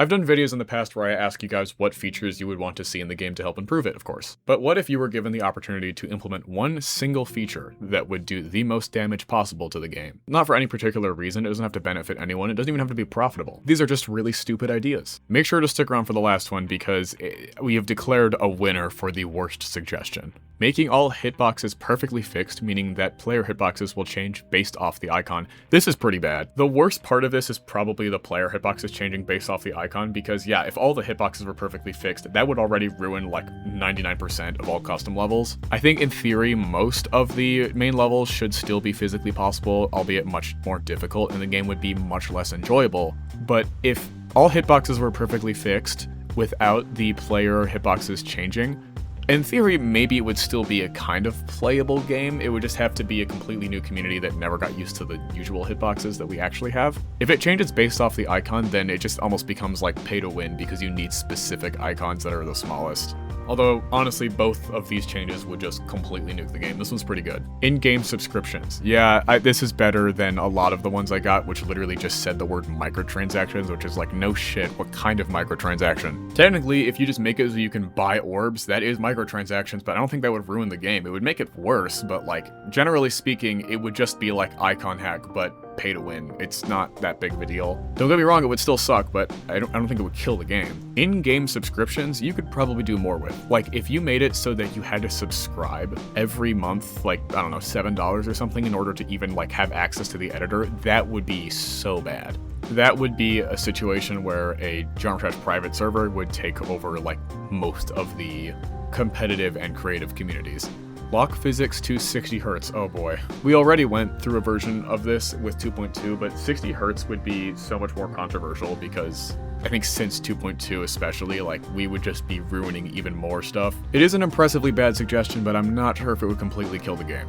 I've done videos in the past where I ask you guys what features you would want to see in the game to help improve it, of course. But what if you were given the opportunity to implement one single feature that would do the most damage possible to the game? Not for any particular reason, it doesn't have to benefit anyone, it doesn't even have to be profitable. These are just really stupid ideas. Make sure to stick around for the last one because we have declared a winner for the worst suggestion. Making all hitboxes perfectly fixed, meaning that player hitboxes will change based off the icon. This is pretty bad. The worst part of this is probably the player hitboxes changing based off the icon, because yeah, if all the hitboxes were perfectly fixed, that would already ruin like 99% of all custom levels. I think in theory, most of the main levels should still be physically possible, albeit much more difficult, and the game would be much less enjoyable. But if all hitboxes were perfectly fixed without the player hitboxes changing, in theory, maybe it would still be a kind of playable game. It would just have to be a completely new community that never got used to the usual hitboxes that we actually have. If it changes based off the icon, then it just almost becomes like pay to win because you need specific icons that are the smallest. Although, honestly, both of these changes would just completely nuke the game. This one's pretty good. In-game subscriptions. Yeah, this is better than a lot of the ones I got, which literally just said the word microtransactions, which is like, no shit, what kind of microtransaction? Technically, if you just make it so you can buy orbs, that is microtransactions, but I don't think that would ruin the game. It would make it worse, but like, generally speaking, it would just be like icon hack, but pay to win. It's not that big of a deal. Don't get me wrong, it would still suck, but I don't think it would kill the game. In-game subscriptions, you could probably do more with. Like, if you made it so that you had to subscribe every month, like, I don't know, $7 or something in order to even, like, have access to the editor, that would be so bad. That would be a situation where a Djjaner private server would take over, like, most of the competitive and creative communities. Lock physics to 60 Hz, oh boy. We already went through a version of this with 2.2, but 60 Hz would be so much more controversial because I think since 2.2 especially, like, we would just be ruining even more stuff. It is an impressively bad suggestion, but I'm not sure if it would completely kill the game.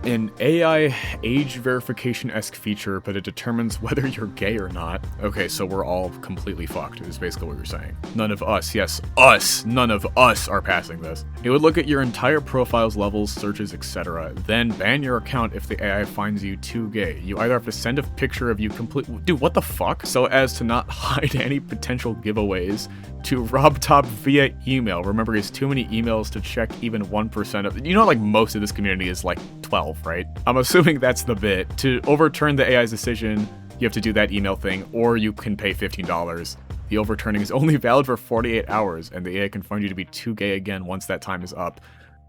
An AI age verification-esque feature, but it determines whether you're gay or not. Okay, so we're all completely fucked, is basically what you're saying. None of us, yes, us, none of us are passing this. It would look at your entire profiles, levels, searches, etc., then ban your account if the AI finds you too gay. You either have to send a picture of you Dude, what the fuck? So as to not hide any potential giveaways, to RobTop via email. Remember, he has too many emails to check even 1% of... You know, like, most of this community is like 12, right? I'm assuming that's the bit. To overturn the AI's decision, you have to do that email thing, or you can pay $15. The overturning is only valid for 48 hours, and the AI can find you to be too gay again once that time is up.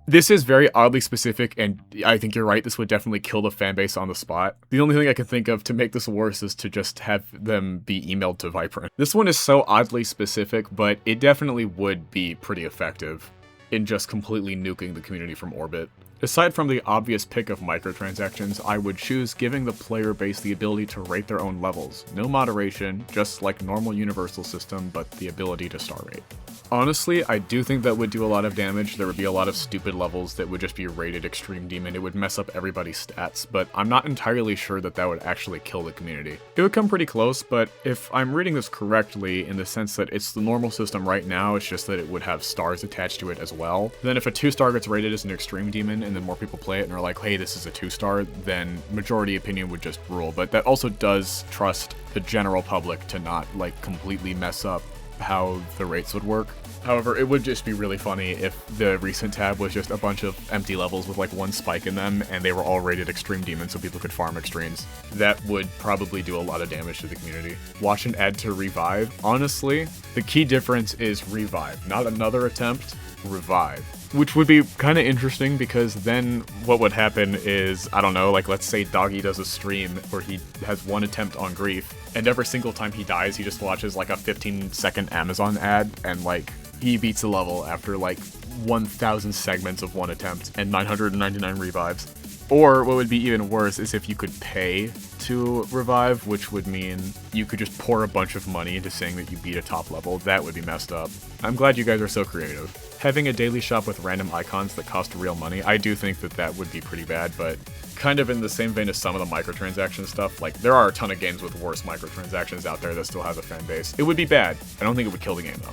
This is very oddly specific, and I think you're right, this would definitely kill the fanbase on the spot. The only thing I can think of to make this worse is to just have them be emailed to Viper. This one is so oddly specific, but it definitely would be pretty effective in just completely nuking the community from orbit. Aside from the obvious pick of microtransactions, I would choose giving the player base the ability to rate their own levels. No moderation, just like normal universal system, but the ability to star rate. Honestly, I do think that would do a lot of damage. There would be a lot of stupid levels that would just be rated Extreme Demon. It would mess up everybody's stats, but I'm not entirely sure that that would actually kill the community. It would come pretty close, but if I'm reading this correctly, in the sense that it's the normal system right now, it's just that it would have stars attached to it as well, then if a 2-star gets rated as an Extreme Demon, and then more people play it and are like, hey, this is a 2-star, then majority opinion would just rule. But that also does trust the general public to not, like, completely mess up how the rates would work. However, it would just be really funny if the recent tab was just a bunch of empty levels with like one spike in them, and they were all rated Extreme Demon so people could farm Extremes. That would probably do a lot of damage to the community. Watch an ad to revive. Honestly, the key difference is revive, not another attempt, revive. Which would be kind of interesting, because then what would happen is, I don't know, like, let's say Doggy does a stream where he has one attempt on Grief, and every single time he dies, he just watches like a 15-second Amazon ad, and like, he beats the level after like 1,000 segments of one attempt and 999 revives. Or what would be even worse is if you could pay to revive, which would mean you could just pour a bunch of money into saying that you beat a top level. That would be messed up. I'm glad you guys are so creative. Having a daily shop with random icons that cost real money, I do think that that would be pretty bad, but kind of in the same vein as some of the microtransaction stuff, like, there are a ton of games with worse microtransactions out there that still have a fan base. It would be bad. I don't think it would kill the game, though.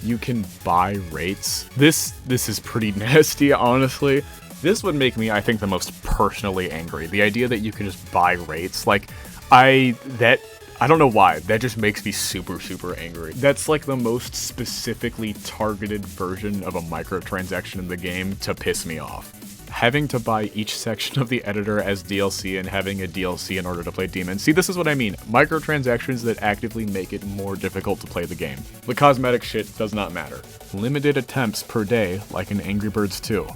You can buy rates. This is pretty nasty, honestly. This would make me, I think, the most personally angry. The idea that you can just buy rates, like, I I don't know why, that just makes me super angry. That's like the most specifically targeted version of a microtransaction in the game to piss me off. Having to buy each section of the editor as DLC and having a DLC in order to play demons. See, this is what I mean. Microtransactions that actively make it more difficult to play the game. The cosmetic shit does not matter. Limited attempts per day, like in Angry Birds 2.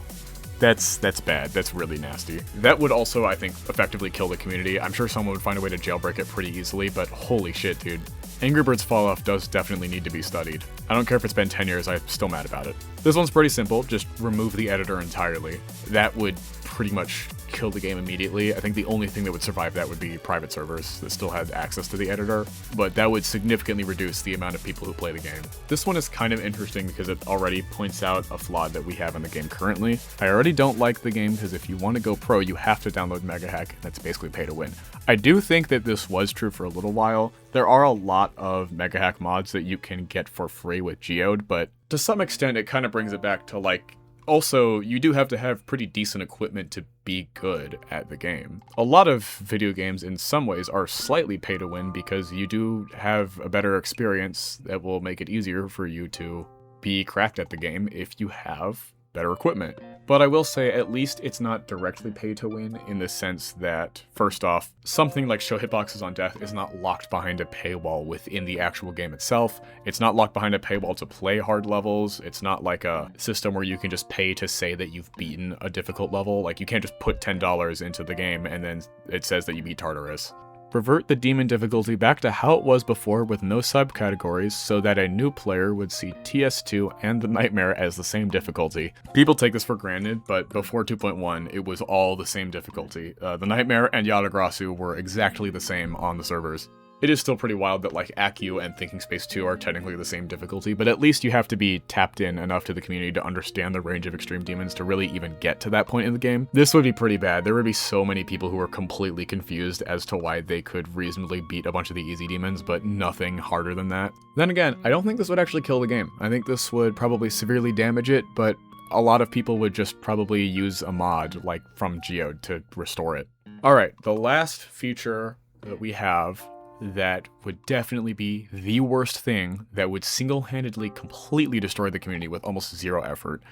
That's bad. That's really nasty. That would also, I think, effectively kill the community. I'm sure someone would find a way to jailbreak it pretty easily, but holy shit, dude. Angry Birds Fall Off does definitely need to be studied. I don't care if it's been 10 years, I'm still mad about it. This one's pretty simple, just remove the editor entirely. That would pretty much kill the game immediately. I think the only thing that would survive that would be private servers that still had access to the editor, but that would significantly reduce the amount of people who play the game. This one is kind of interesting because it already points out a flaw that we have in the game currently. I already don't like the game because if you want to go pro, you have to download Mega Hack, and that's basically pay to win. I do think that this was true for a little while. There are a lot of Mega Hack mods that you can get for free with Geode, but to some extent it kind of brings it back to like, also, you do have to have pretty decent equipment to be good at the game. A lot of video games in some ways are slightly pay to win because you do have a better experience that will make it easier for you to be cracked at the game if you have better equipment. But I will say, at least it's not directly pay to win in the sense that, first off, something like Show Hitboxes on Death is not locked behind a paywall within the actual game itself. It's not locked behind a paywall to play hard levels. It's not like a system where you can just pay to say that you've beaten a difficult level. Like, you can't just put $10 into the game and then it says that you beat Tartarus. Revert the demon difficulty back to how it was before with no subcategories so that a new player would see TS2 and the Nightmare as the same difficulty. People take this for granted, but before 2.1, it was all the same difficulty. The Nightmare and Yatagrasu were exactly the same on the servers. It is still pretty wild that like Accu and Thinking Space 2 are technically the same difficulty, but at least you have to be tapped in enough to the community to understand the range of extreme demons to really even get to that point in the game. This would be pretty bad. There would be so many people who are completely confused as to why they could reasonably beat a bunch of the easy demons, but nothing harder than that. Then again, I don't think this would actually kill the game. I think this would probably severely damage it, but a lot of people would just probably use a mod like from Geode to restore it. Alright, the last feature that we have that would definitely be the worst thing that would single-handedly completely destroy the community with almost zero effort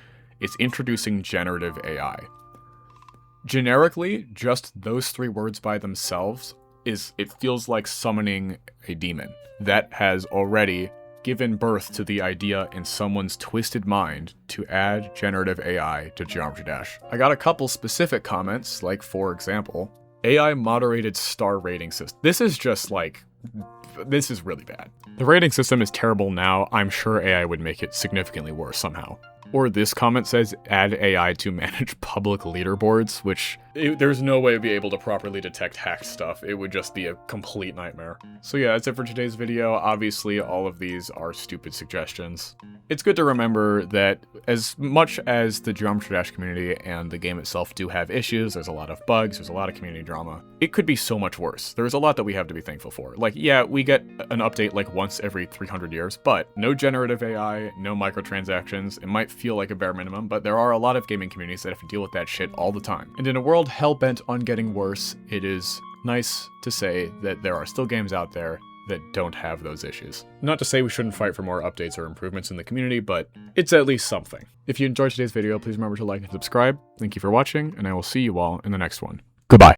is introducing generative AI. Generically, just those three words by themselves it feels like summoning a demon that has already given birth to the idea in someone's twisted mind to add generative AI to Geometry Dash. I got a couple specific comments, like for example, AI moderated star rating system. This is just like, this is really bad. The rating system is terrible now. I'm sure AI would make it significantly worse somehow. Or this comment says, add AI to manage public leaderboards, which there's no way to be able to properly detect hacked stuff. It would just be a complete nightmare. So yeah, that's it for today's video. Obviously, all of these are stupid suggestions. It's good to remember that as much as the Geometry Dash community and the game itself do have issues, there's a lot of bugs, there's a lot of community drama, it could be so much worse. There's a lot that we have to be thankful for. Like, yeah, we get an update like once every 300 years, but no generative AI, no microtransactions. It might feel like a bare minimum, but there are a lot of gaming communities that have to deal with that shit all the time. And in a world hell-bent on getting worse, it is nice to say that there are still games out there that don't have those issues. Not to say we shouldn't fight for more updates or improvements in the community, but it's at least something. If you enjoyed today's video, please remember to like and subscribe. Thank you for watching, and I will see you all in the next one. Goodbye.